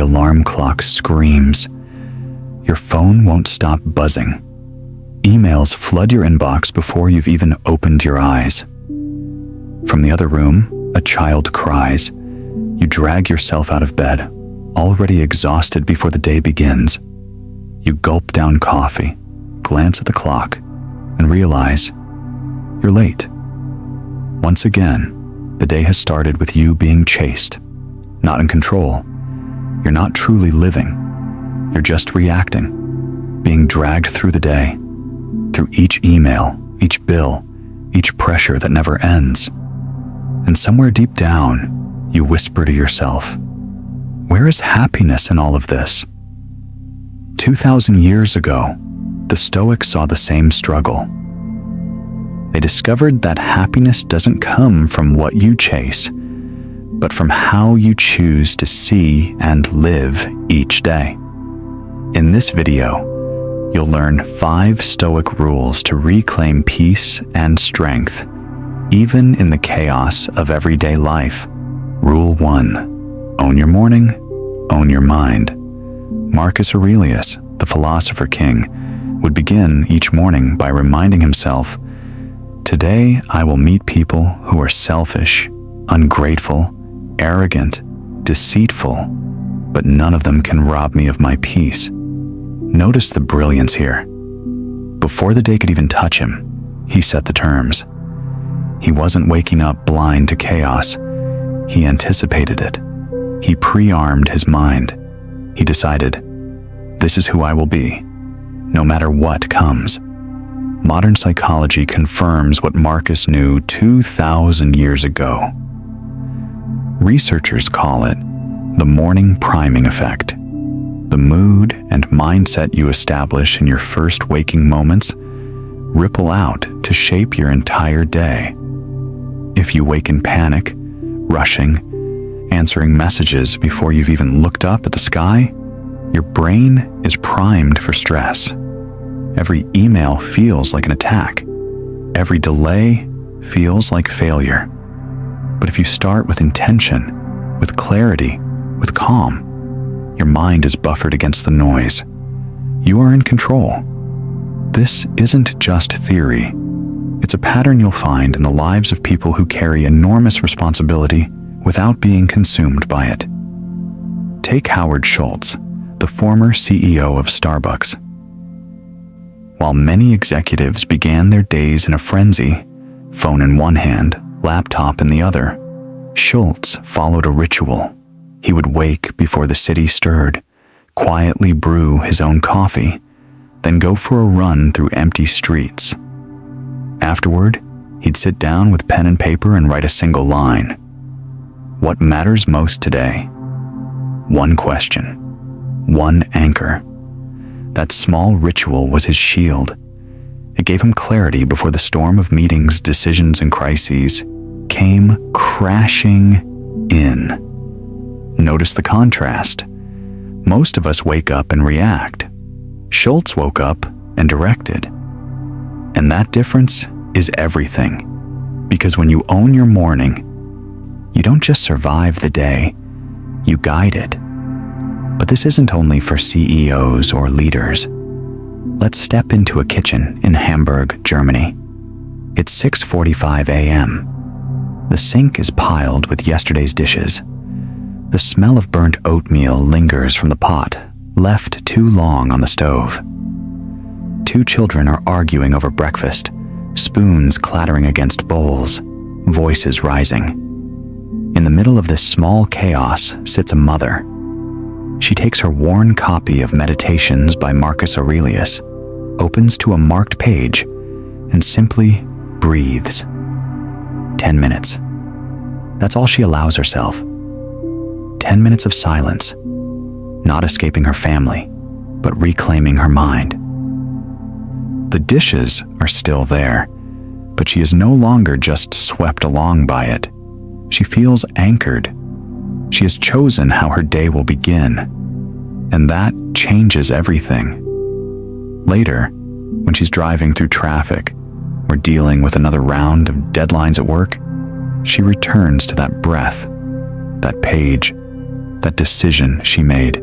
alarm clock screams. Your phone won't stop buzzing. Emails flood your inbox before you've even opened your eyes. From the other room, a child cries. You drag yourself out of bed, already exhausted before the day begins. You gulp down coffee, glance at the clock, and realize you're late. Once again, the day has started with you being chased, not in control. You're not truly living. You're just reacting, being dragged through the day, through each email, each bill, each pressure that never ends. And somewhere deep down, you whisper to yourself, where is happiness in all of this? 2,000 years ago, the Stoics saw the same struggle. They discovered that happiness doesn't come from what you chase, but from how you choose to see and live each day. In this video, you'll learn 5 Stoic rules to reclaim peace and strength, even in the chaos of everyday life. Rule 1. Own your morning, own your mind. Marcus Aurelius, the philosopher king, would begin each morning by reminding himself, "Today I will meet people who are selfish, ungrateful, arrogant, deceitful, but none of them can rob me of my peace." Notice the brilliance here. Before the day could even touch him, he set the terms. He wasn't waking up blind to chaos. He anticipated it. He pre-armed his mind. He decided, this is who I will be, no matter what comes. Modern psychology confirms what Marcus knew 2,000 years ago. Researchers call it the morning priming effect. The mood and mindset you establish in your first waking moments ripple out to shape your entire day. If you wake in panic, rushing, answering messages before you've even looked up at the sky, your brain is primed for stress. Every email feels like an attack. Every delay feels like failure. But if you start with intention, with clarity, with calm, your mind is buffered against the noise. You are in control. This isn't just theory. It's a pattern you'll find in the lives of people who carry enormous responsibility without being consumed by it. Take Howard Schultz, the former CEO of Starbucks. While many executives began their days in a frenzy, phone in one hand, laptop in the other, Schultz followed a ritual. He would wake before the city stirred, quietly brew his own coffee, then go for a run through empty streets. Afterward, he'd sit down with pen and paper and write a single line. What matters most today? One question, one anchor. That small ritual was his shield. It gave him clarity before the storm of meetings, decisions, and crises came crashing in. Notice the contrast. Most of us wake up and react. Schultz woke up and directed. And that difference is everything. Because when you own your morning, you don't just survive the day, you guide it. But this isn't only for CEOs or leaders. Let's step into a kitchen in Hamburg, Germany. It's 6:45 a.m. The sink is piled with yesterday's dishes. The smell of burnt oatmeal lingers from the pot, left too long on the stove. 2 children are arguing over breakfast, spoons clattering against bowls, voices rising. In the middle of this small chaos sits a mother. She takes her worn copy of Meditations by Marcus Aurelius, opens to a marked page, and simply breathes. 10 minutes. That's all she allows herself. 10 minutes of silence, not escaping her family, but reclaiming her mind. The dishes are still there, but she is no longer just swept along by it. She feels anchored. She has chosen how her day will begin, and that changes everything. Later, when she's driving through traffic or dealing with another round of deadlines at work, she returns to that breath, that page, that decision she made.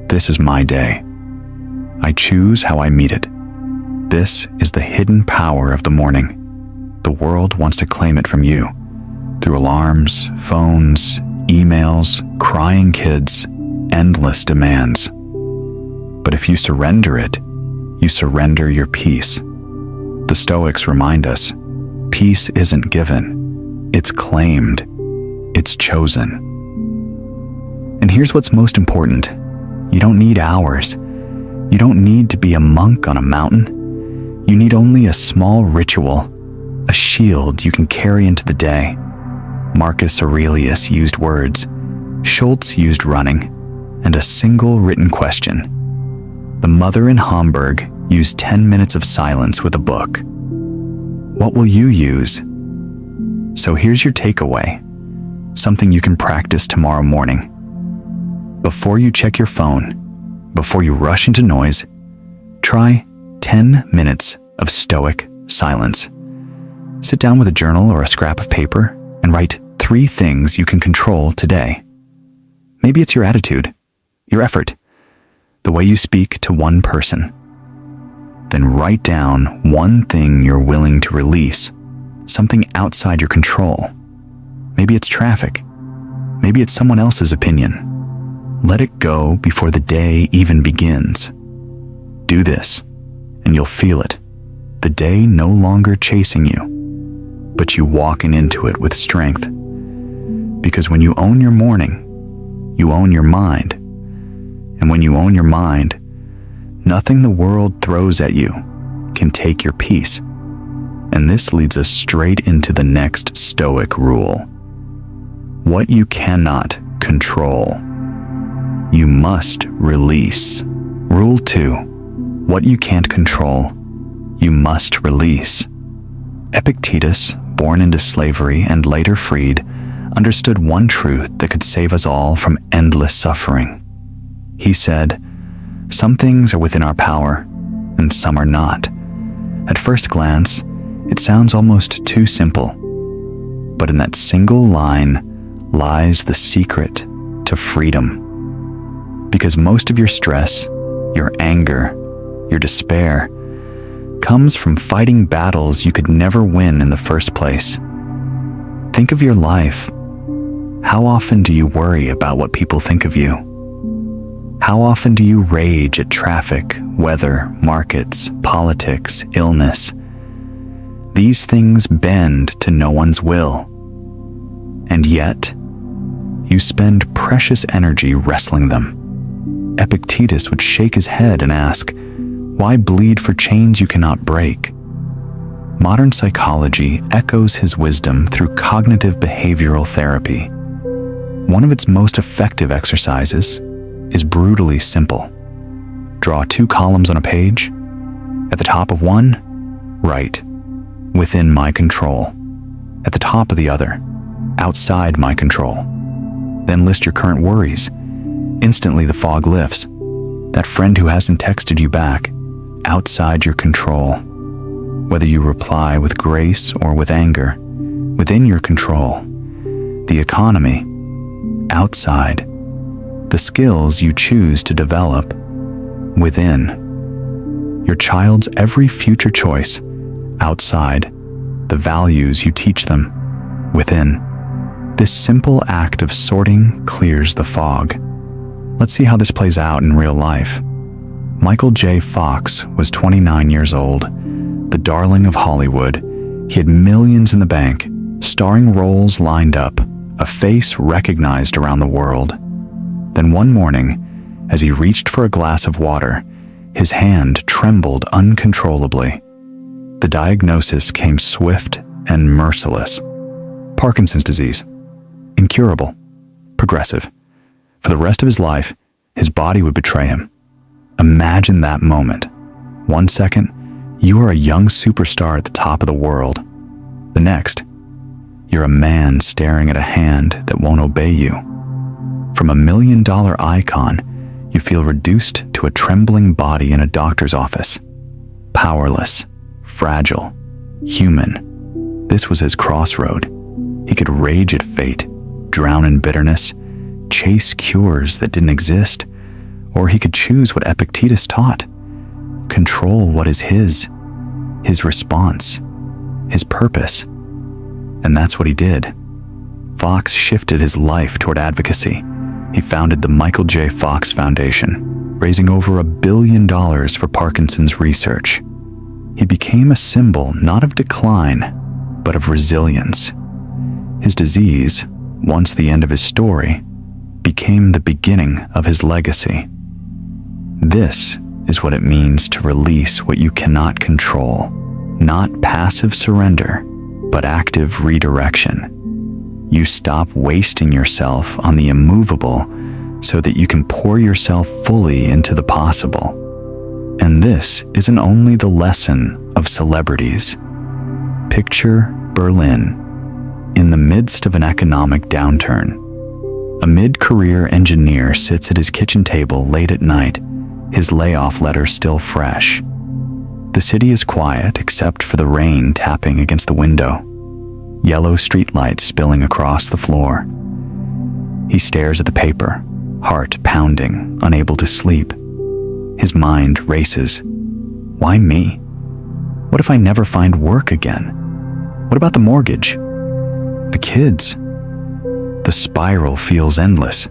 This is my day. I choose how I meet it. This is the hidden power of the morning. The world wants to claim it from you, through alarms, phones, emails, crying kids, endless demands. But if you surrender it, you surrender your peace. The Stoics remind us, peace isn't given, it's claimed, it's chosen. And here's what's most important. You don't need hours. You don't need to be a monk on a mountain. You need only a small ritual, a shield you can carry into the day. Marcus Aurelius used words, Schultz used running, and a single written question. The mother in Hamburg used 10 minutes of silence with a book. What will you use? So here's your takeaway, something you can practice tomorrow morning. Before you check your phone, before you rush into noise, try 10 minutes of stoic silence. Sit down with a journal or a scrap of paper and write 3 things you can control today. Maybe it's your attitude, your effort, the way you speak to one person. Then write down 1 thing you're willing to release, something outside your control. Maybe it's traffic. Maybe it's someone else's opinion. Let it go before the day even begins. Do this, and you'll feel it. The day no longer chasing you, but you walking into it with strength. Because when you own your morning, you own your mind. And when you own your mind, nothing the world throws at you can take your peace. And this leads us straight into the next Stoic rule. What you cannot control, you must release. Rule 2. What you can't control, you must release. Epictetus, born into slavery and later freed, understood one truth that could save us all from endless suffering. He said, "Some things are within our power, and some are not." At first glance, it sounds almost too simple. But in that single line lies the secret to freedom. Because most of your stress, your anger, your despair comes from fighting battles you could never win in the first place. Think of your life. How often do you worry about what people think of you? How often do you rage at traffic, weather, markets, politics, illness? These things bend to no one's will. And yet, you spend precious energy wrestling them. Epictetus would shake his head and ask, "Why bleed for chains you cannot break?" Modern psychology echoes his wisdom through cognitive behavioral therapy. One of its most effective exercises is brutally simple. Draw 2 columns on a page. At the top of one, write, "Within my control." At the top of the other, "Outside my control." Then list your current worries. Instantly the fog lifts. That friend who hasn't texted you back, outside your control. Whether you reply with grace or with anger, within your control. The economy, outside. The skills you choose to develop, within. Your child's every future choice, outside. The values you teach them, within. This simple act of sorting clears the fog. Let's see how this plays out in real life. Michael J. Fox was 29 years old, the darling of Hollywood. He had millions in the bank, starring roles lined up, a face recognized around the world. Then one morning, as he reached for a glass of water, his hand trembled uncontrollably. The diagnosis came swift and merciless. Parkinson's disease. Incurable. Progressive. For the rest of his life, his body would betray him. Imagine that moment. 1 second, you are a young superstar at the top of the world. The next, you're a man staring at a hand that won't obey you. From a $1 million icon, you feel reduced to a trembling body in a doctor's office. Powerless, fragile, human. This was his crossroad. He could rage at fate, drown in bitterness, chase cures that didn't exist, or he could choose what Epictetus taught, control what is his response, his purpose. And that's what he did. Fox shifted his life toward advocacy. He founded the Michael J. Fox Foundation, raising over $1 billion for Parkinson's research. He became a symbol not of decline, but of resilience. His disease, once the end of his story, became the beginning of his legacy. This is what it means to release what you cannot control, not passive surrender, but active redirection. You stop wasting yourself on the immovable so that you can pour yourself fully into the possible. And this isn't only the lesson of celebrities. Picture Berlin in the midst of an economic downturn. A mid-career engineer sits at his kitchen table late at night, his layoff letter still fresh. The city is quiet except for the rain tapping against the window, yellow streetlights spilling across the floor. He stares at the paper, heart pounding, unable to sleep. His mind races. Why me? What if I never find work again? What about the mortgage? The kids? The spiral feels endless,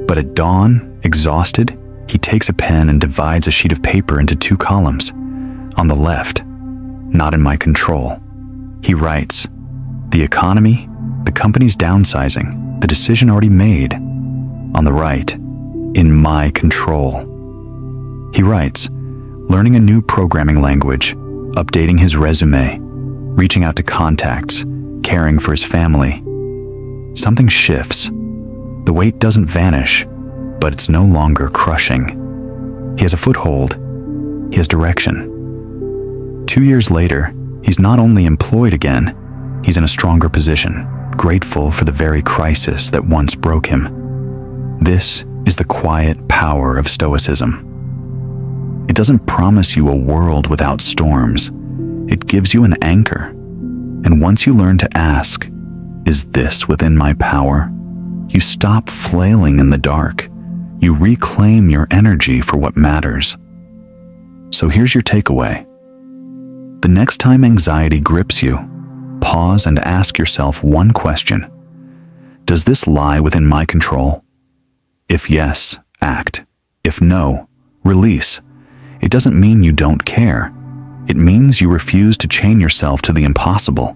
but at dawn, exhausted, he takes a pen and divides a sheet of paper into 2 columns. On the left, not in my control, he writes, the economy, the company's downsizing, the decision already made. On the right, in my control. He writes, learning a new programming language, updating his resume, reaching out to contacts, caring for his family. Something shifts. The weight doesn't vanish, but it's no longer crushing. He has a foothold. He has direction. 2 years later, he's not only employed again, he's in a stronger position, grateful for the very crisis that once broke him. This is the quiet power of Stoicism. It doesn't promise you a world without storms. It gives you an anchor. And once you learn to ask, is this within my power? You stop flailing in the dark. You reclaim your energy for what matters. So here's your takeaway. The next time anxiety grips you, pause and ask yourself one question. Does this lie within my control? If yes, act. If no, release. It doesn't mean you don't care. It means you refuse to chain yourself to the impossible.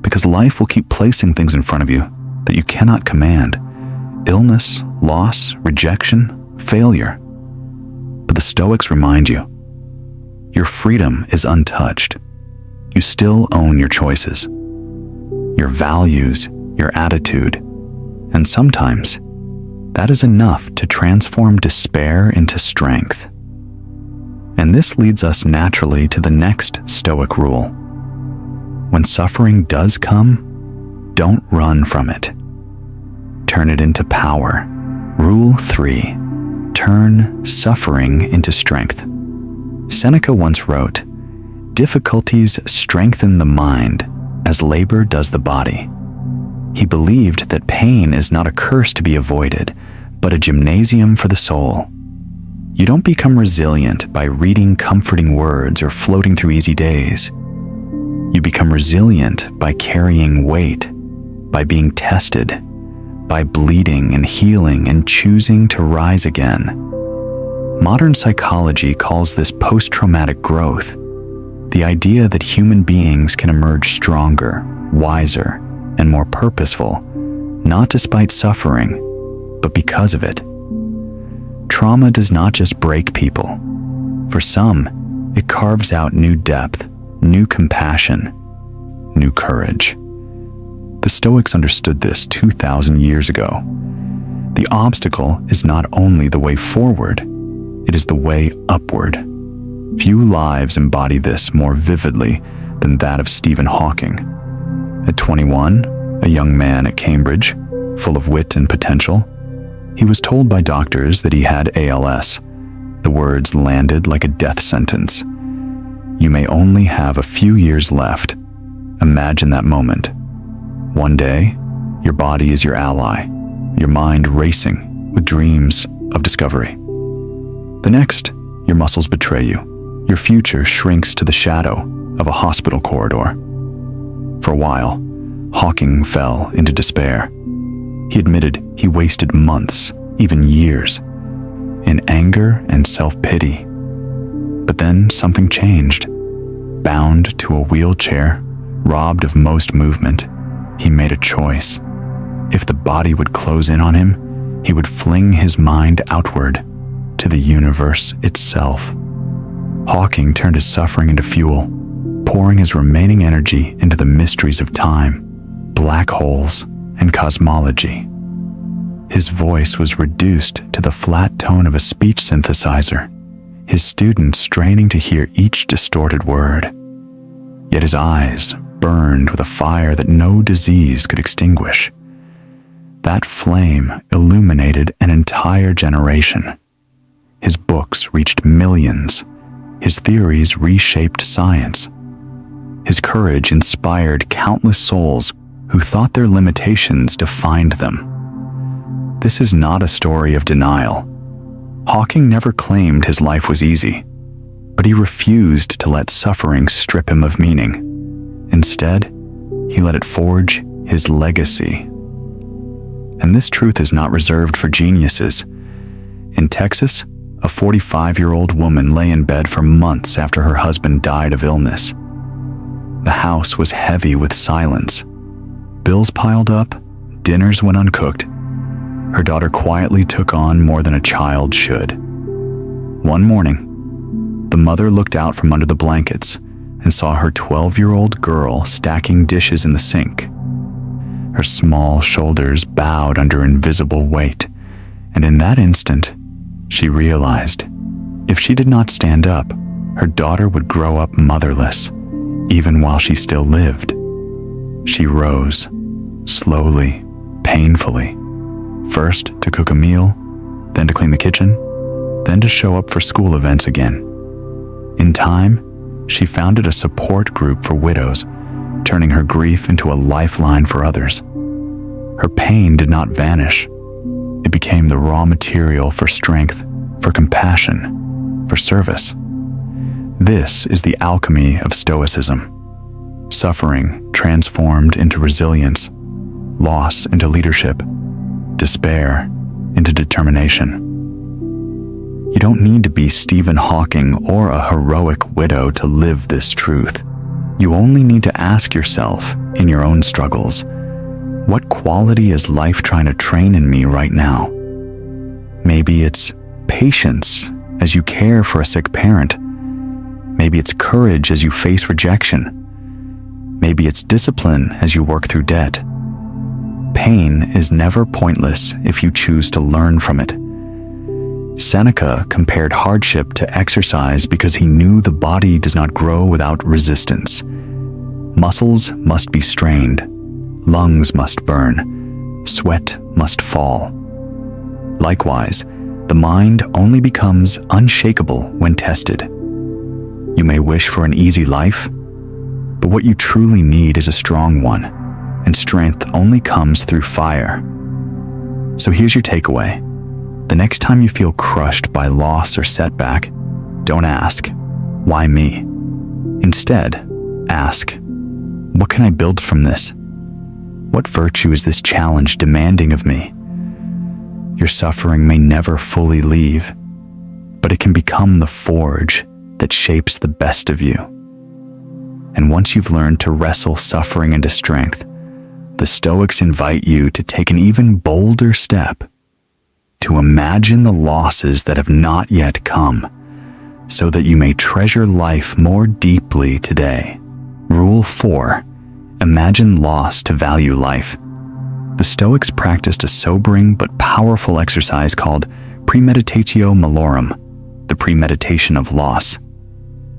Because life will keep placing things in front of you that you cannot command. Illness, loss, rejection, failure. But the Stoics remind you, your freedom is untouched. You still own your choices, your values, your attitude, and sometimes that is enough to transform despair into strength. And this leads us naturally to the next Stoic rule. When suffering does come, don't run from it. Turn it into power. Rule 3. Turn suffering into strength. Seneca once wrote, difficulties strengthen the mind as labor does the body. He believed that pain is not a curse to be avoided, but a gymnasium for the soul. You don't become resilient by reading comforting words or floating through easy days. You become resilient by carrying weight, by being tested, by bleeding and healing and choosing to rise again. Modern psychology calls this post-traumatic growth, the idea that human beings can emerge stronger, wiser, and more purposeful, not despite suffering, but because of it. Trauma does not just break people. For some, it carves out new depth, new compassion, new courage. The Stoics understood this 2,000 years ago. The obstacle is not only the way forward, it is the way upward. Few lives embody this more vividly than that of Stephen Hawking. At 21, a young man at Cambridge, full of wit and potential, he was told by doctors that he had ALS. The words landed like a death sentence. You may only have a few years left. Imagine that moment. One day, your body is your ally. your mind racing with dreams of discovery. The next, your muscles betray you. Your future shrinks to the shadow of a hospital corridor. For a while, Hawking fell into despair. He admitted he wasted months, even years, in anger and self-pity. But then something changed. Bound to a wheelchair, robbed of most movement, he made a choice. If the body would close in on him, he would fling his mind outward to the universe itself. Hawking turned his suffering into fuel, pouring his remaining energy into the mysteries of time, black holes, and cosmology. His voice was reduced to the flat tone of a speech synthesizer, his students straining to hear each distorted word. Yet his eyes burned with a fire that no disease could extinguish. That flame illuminated an entire generation. His books reached millions. His theories reshaped science. His courage inspired countless souls who thought their limitations defined them. This is not a story of denial. Hawking never claimed his life was easy, but he refused to let suffering strip him of meaning. Instead, he let it forge his legacy. And this truth is not reserved for geniuses. In Texas, a 45-year-old woman lay in bed for months after her husband died of illness. The house was heavy with silence. Bills piled up, dinners went uncooked. Her daughter quietly took on more than a child should. One morning, the mother looked out from under the blankets and saw her 12-year-old girl stacking dishes in the sink. Her small shoulders bowed under invisible weight, and in that instant, she realized if she did not stand up, her daughter would grow up motherless, even while she still lived. She rose, slowly, painfully, first to cook a meal, then to clean the kitchen, then to show up for school events again. In time, she founded a support group for widows, turning her grief into a lifeline for others. Her pain did not vanish. It became the raw material for strength, for compassion, for service. This is the alchemy of Stoicism. Suffering transformed into resilience, loss into leadership, despair into determination. You don't need to be Stephen Hawking or a heroic widow to live this truth. You only need to ask yourself, in your own struggles, what quality is life trying to train in me right now? Maybe it's patience as you care for a sick parent. Maybe it's courage as you face rejection. Maybe it's discipline as you work through debt. Pain is never pointless if you choose to learn from it. Seneca compared hardship to exercise because he knew the body does not grow without resistance. Muscles must be strained, lungs must burn, sweat must fall. Likewise, the mind only becomes unshakable when tested. You may wish for an easy life, but what you truly need is a strong one, and strength only comes through fire. So here's your takeaway. The next time you feel crushed by loss or setback, don't ask, "Why me?" Instead, ask, "What can I build from this? What virtue is this challenge demanding of me?" Your suffering may never fully leave, but it can become the forge that shapes the best of you. And once you've learned to wrestle suffering into strength, the Stoics invite you to take an even bolder step, to imagine the losses that have not yet come, so that you may treasure life more deeply today. Rule 4. Imagine loss to value life. The Stoics practiced a sobering but powerful exercise called premeditatio malorum, the premeditation of loss.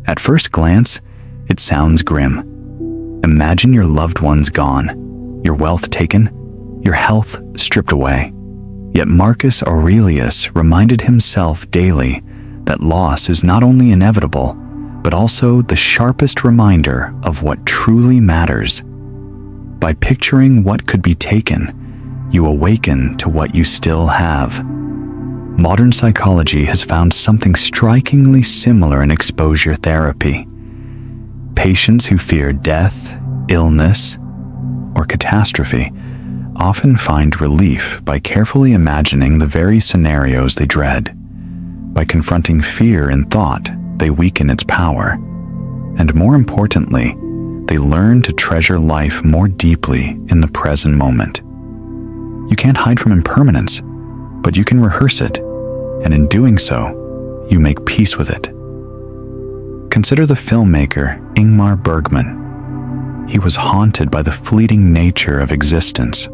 At first glance, it sounds grim. Imagine your loved ones gone, your wealth taken, your health stripped away. Yet Marcus Aurelius reminded himself daily that loss is not only inevitable, but also the sharpest reminder of what truly matters. By picturing what could be taken, you awaken to what you still have. Modern psychology has found something strikingly similar in exposure therapy. Patients who fear death, illness, or catastrophe often find relief by carefully imagining the very scenarios they dread. By confronting fear in thought, they weaken its power. And more importantly, they learn to treasure life more deeply in the present moment. You can't hide from impermanence, but you can rehearse it, and in doing so, you make peace with it. Consider the filmmaker Ingmar Bergman. He was haunted by the fleeting nature of existence.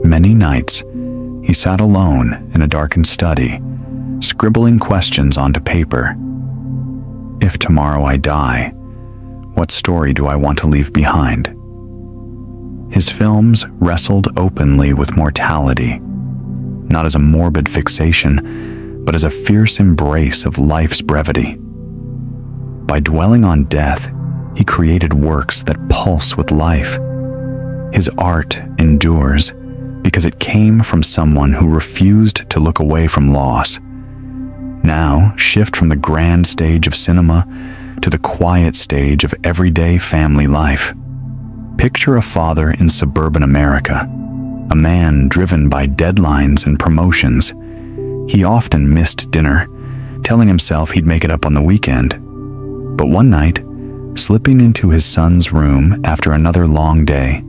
Many nights, he sat alone in a darkened study, scribbling questions onto paper. If tomorrow I die, what story do I want to leave behind? His films wrestled openly with mortality, not as a morbid fixation, but as a fierce embrace of life's brevity. By dwelling on death, he created works that pulse with life. His art endures because it came from someone who refused to look away from loss. Now, shift from the grand stage of cinema to the quiet stage of everyday family life. Picture a father in suburban America, a man driven by deadlines and promotions. He often missed dinner, telling himself he'd make it up on the weekend. But one night, slipping into his son's room after another long day,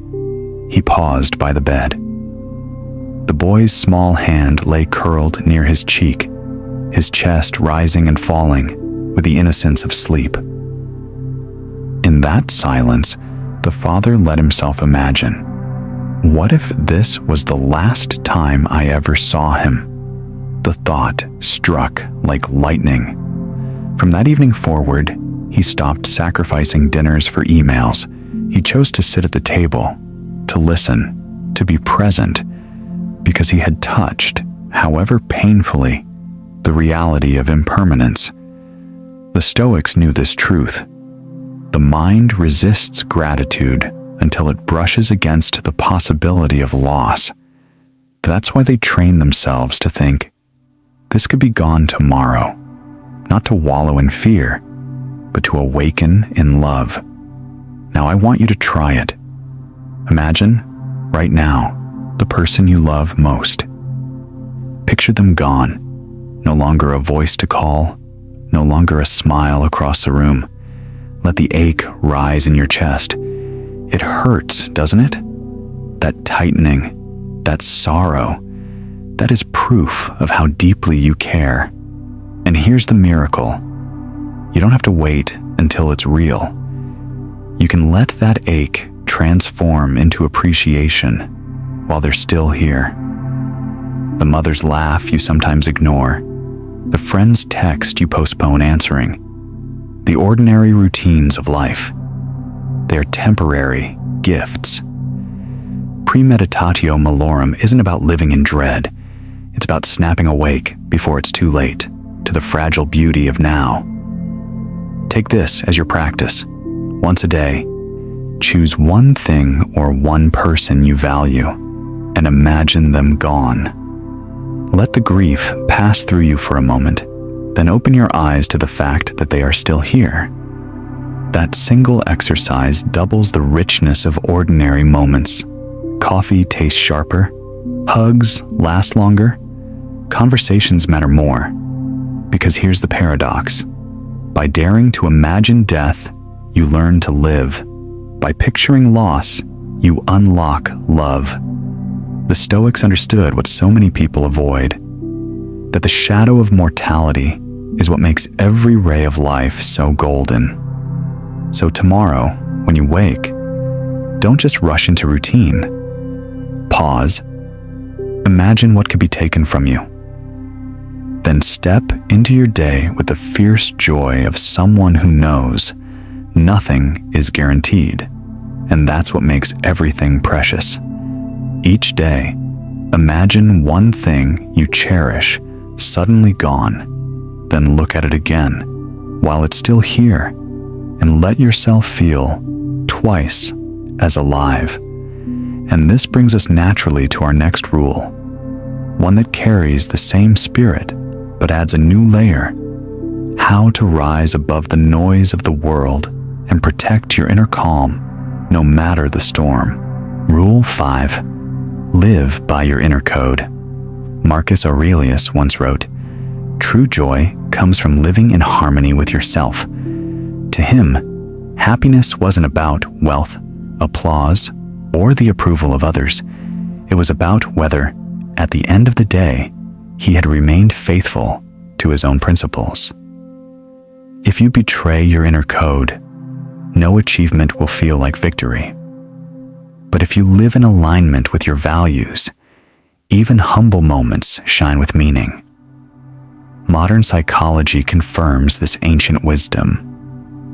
he paused by the bed. The boy's small hand lay curled near his cheek, his chest rising and falling with the innocence of sleep. In that silence, the father let himself imagine, what if this was the last time I ever saw him? The thought struck like lightning. From that evening forward, he stopped sacrificing dinners for emails. He chose to sit at the table, to listen, to be present, because he had touched, however painfully, the reality of impermanence. The Stoics knew this truth. The mind resists gratitude until it brushes against the possibility of loss. That's why they train themselves to think, this could be gone tomorrow, not to wallow in fear, but to awaken in love. Now I want you to try it. Imagine, right now, the person you love most. Picture them gone, no longer a voice to call, no longer a smile across the room. Let the ache rise in your chest. It hurts, doesn't it? That tightening, that sorrow, that is proof of how deeply you care. And here's the miracle. You don't have to wait until it's real. You can let that ache transform into appreciation while they're still here. The mother's laugh you sometimes ignore, the friend's text you postpone answering, the ordinary routines of life. They are temporary gifts. Premeditatio malorum isn't about living in dread. It's about snapping awake before it's too late to the fragile beauty of now. Take this as your practice. Once a day, choose one thing or one person you value and imagine them gone. Let the grief pass through you for a moment, then open your eyes to the fact that they are still here. That single exercise doubles the richness of ordinary moments. Coffee tastes sharper, hugs last longer, conversations matter more. Because here's the paradox. By daring to imagine death, you learn to live. By picturing loss, you unlock love. The Stoics understood what so many people avoid, that the shadow of mortality is what makes every ray of life so golden. So tomorrow, when you wake, don't just rush into routine. Pause. Imagine what could be taken from you. Then step into your day with the fierce joy of someone who knows nothing is guaranteed, and that's what makes everything precious. Each day, imagine one thing you cherish suddenly gone, then look at it again while it's still here, and let yourself feel twice as alive. And this brings us naturally to our next rule, one that carries the same spirit but adds a new layer: how to rise above the noise of the world and protect your inner calm no matter the storm. Rule 5. Live by your inner code. Marcus Aurelius once wrote, "True joy comes from living in harmony with yourself." To him, happiness wasn't about wealth, applause, or the approval of others. It was about whether, at the end of the day, he had remained faithful to his own principles. If you betray your inner code, no achievement will feel like victory. But if you live in alignment with your values, even humble moments shine with meaning. Modern psychology confirms this ancient wisdom.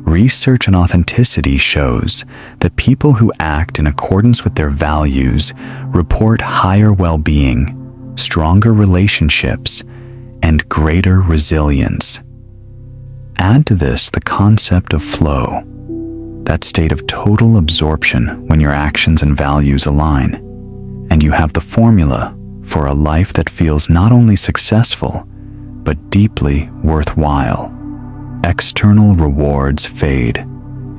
Research on authenticity shows that people who act in accordance with their values report higher well-being, stronger relationships, and greater resilience. Add to this the concept of flow, that state of total absorption when your actions and values align, and you have the formula for a life that feels not only successful, but deeply worthwhile. External rewards fade,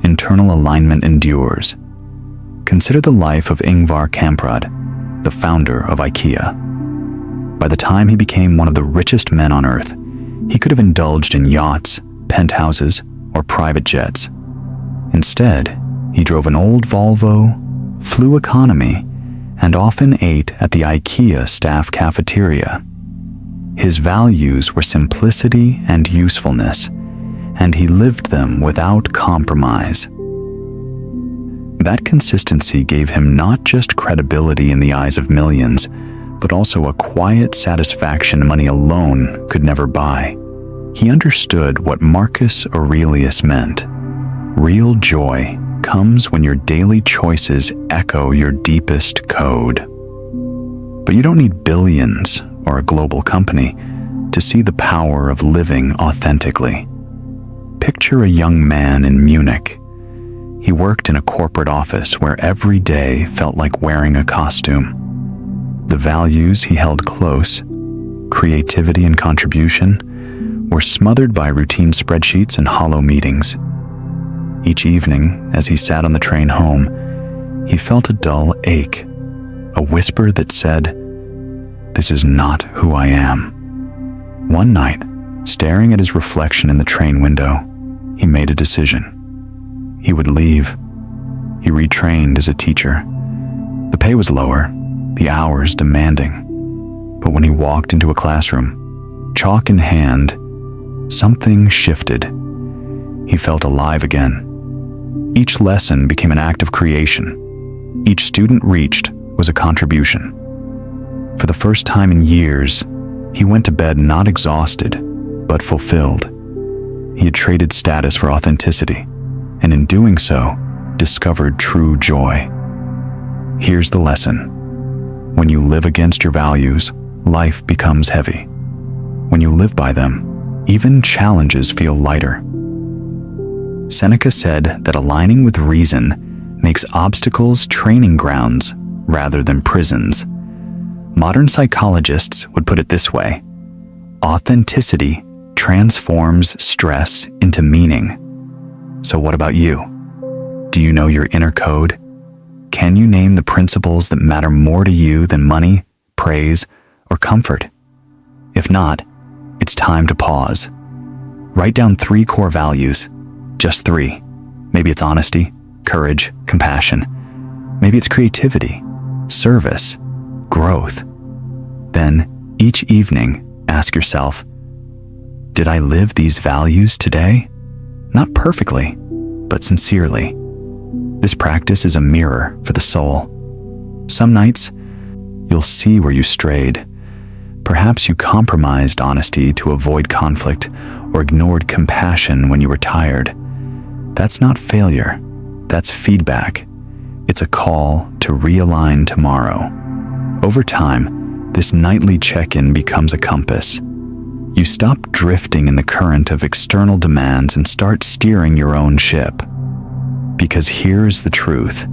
internal alignment endures. Consider the life of Ingvar Kamprad, the founder of IKEA. By the time he became one of the richest men on earth, he could have indulged in yachts, penthouses, or private jets. Instead, he drove an old Volvo, flew economy, and often ate at the IKEA staff cafeteria. His values were simplicity and usefulness, and he lived them without compromise. That consistency gave him not just credibility in the eyes of millions, but also a quiet satisfaction money alone could never buy. He understood what Marcus Aurelius meant. Real joy comes when your daily choices echo your deepest code. But you don't need billions or a global company to see the power of living authentically. Picture a young man in Munich. He worked in a corporate office where every day felt like wearing a costume. The values he held close, creativity and contribution, were smothered by routine spreadsheets and hollow meetings. Each evening, as he sat on the train home, he felt a dull ache, a whisper that said, "This is not who I am." One night, staring at his reflection in the train window, he made a decision. He would leave. He retrained as a teacher. The pay was lower, the hours demanding. But when he walked into a classroom, chalk in hand, something shifted. He felt alive again. Each lesson became an act of creation. Each student reached was a contribution. For the first time in years, he went to bed not exhausted, but fulfilled. He had traded status for authenticity, and in doing so, discovered true joy. Here's the lesson. When you live against your values, life becomes heavy. When you live by them, even challenges feel lighter. Seneca said that aligning with reason makes obstacles training grounds rather than prisons. Modern psychologists would put it this way: authenticity transforms stress into meaning. So what about you? Do you know your inner code? Can you name the principles that matter more to you than money, praise, or comfort? If not, it's time to pause. Write down 3 core values. Just 3. Maybe it's honesty, courage, compassion. Maybe it's creativity, service, growth. Then, each evening, ask yourself, did I live these values today? Not perfectly, but sincerely. This practice is a mirror for the soul. Some nights, you'll see where you strayed. Perhaps you compromised honesty to avoid conflict or ignored compassion when you were tired. That's not failure. That's feedback. It's a call to realign tomorrow. Over time, this nightly check-in becomes a compass. You stop drifting in the current of external demands and start steering your own ship. Because here's the truth.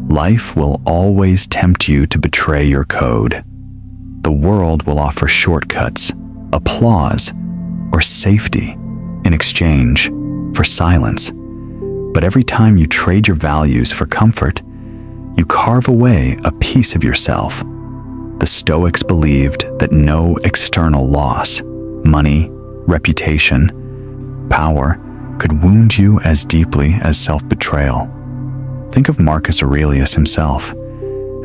Life will always tempt you to betray your code. The world will offer shortcuts, applause, or safety in exchange for silence. But every time you trade your values for comfort, you carve away a piece of yourself. The Stoics believed that no external loss, money, reputation, power, could wound you as deeply as self-betrayal. Think of Marcus Aurelius himself.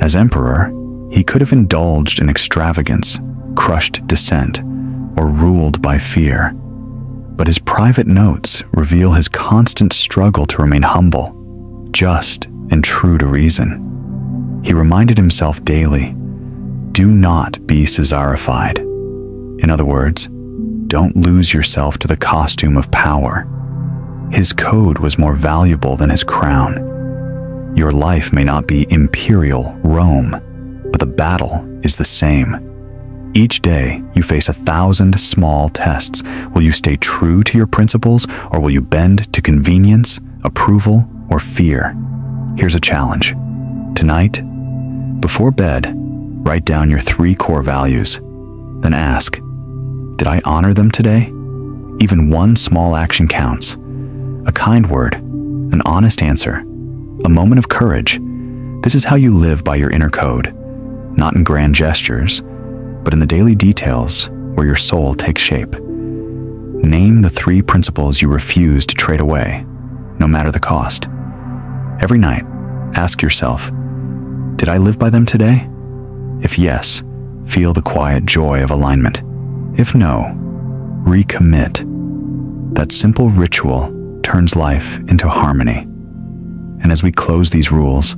As emperor, he could have indulged in extravagance, crushed dissent, or ruled by fear. But his private notes reveal his constant struggle to remain humble, just, and true to reason. He reminded himself daily, "Do not be Caesarified." In other words, don't lose yourself to the costume of power. His code was more valuable than his crown. Your life may not be imperial Rome, but the battle is the same. Each day, you face 1,000 small tests. Will you stay true to your principles, or will you bend to convenience, approval, or fear? Here's a challenge. Tonight, before bed, write down your 3 core values. Then ask, did I honor them today? Even one small action counts. A kind word, an honest answer, a moment of courage. This is how you live by your inner code, not in grand gestures, but in the daily details where your soul takes shape. Name the 3 principles you refuse to trade away, no matter the cost. Every night, ask yourself, did I live by them today? If yes, feel the quiet joy of alignment. If no, recommit. That simple ritual turns life into harmony. And as we close these rules,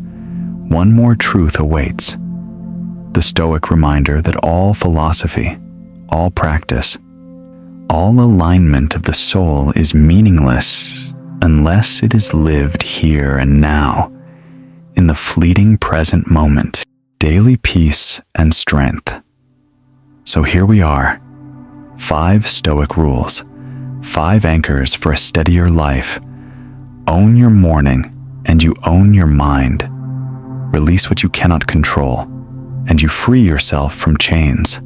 one more truth awaits. The Stoic reminder that all philosophy, all practice, all alignment of the soul is meaningless unless it is lived here and now, in the fleeting present moment, daily peace and strength. So here we are, 5 Stoic rules, 5 anchors for a steadier life. Own your morning, and you own your mind. Release what you cannot control, and you free yourself from chains.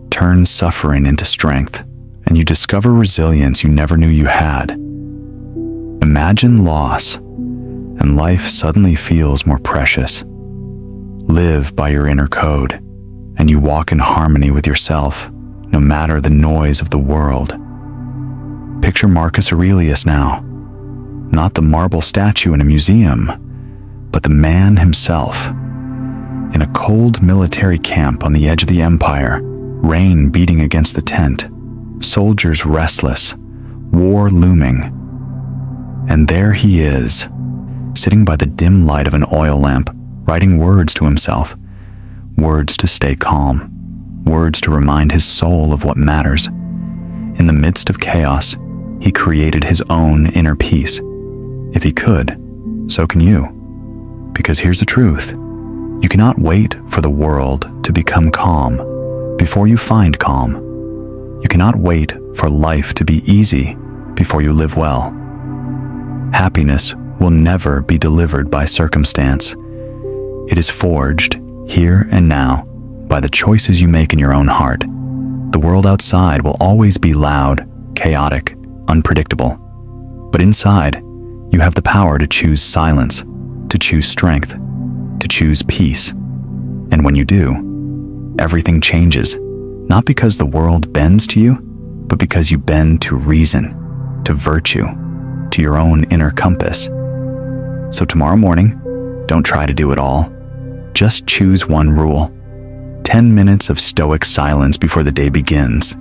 Turn suffering into strength, and you discover resilience you never knew you had. Imagine loss, and life suddenly feels more precious. Live by your inner code, and you walk in harmony with yourself, no matter the noise of the world. Picture Marcus Aurelius now, not the marble statue in a museum, but the man himself. In a cold military camp on the edge of the empire, rain beating against the tent, soldiers restless, war looming. And there he is, sitting by the dim light of an oil lamp, writing words to himself, words to stay calm, words to remind his soul of what matters. In the midst of chaos, he created his own inner peace. If he could, so can you. Because here's the truth. You cannot wait for the world to become calm before you find calm. You cannot wait for life to be easy before you live well. Happiness will never be delivered by circumstance. It is forged here and now by the choices you make in your own heart. The world outside will always be loud, chaotic, unpredictable. But inside, you have the power to choose silence, to choose strength, to choose peace. And when you do, everything changes, not because the world bends to you, but because you bend to reason, to virtue, to your own inner compass. So tomorrow morning, don't try to do it all. Just choose one rule. 10 minutes of stoic silence before the day begins.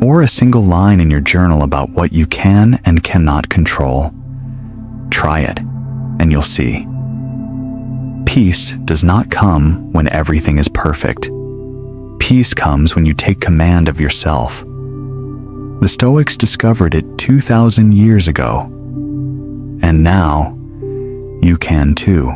Or a single line in your journal about what you can and cannot control. Try it, and you'll see. Peace does not come when everything is perfect. Peace comes when you take command of yourself. The Stoics discovered it 2,000 years ago. And now, you can too.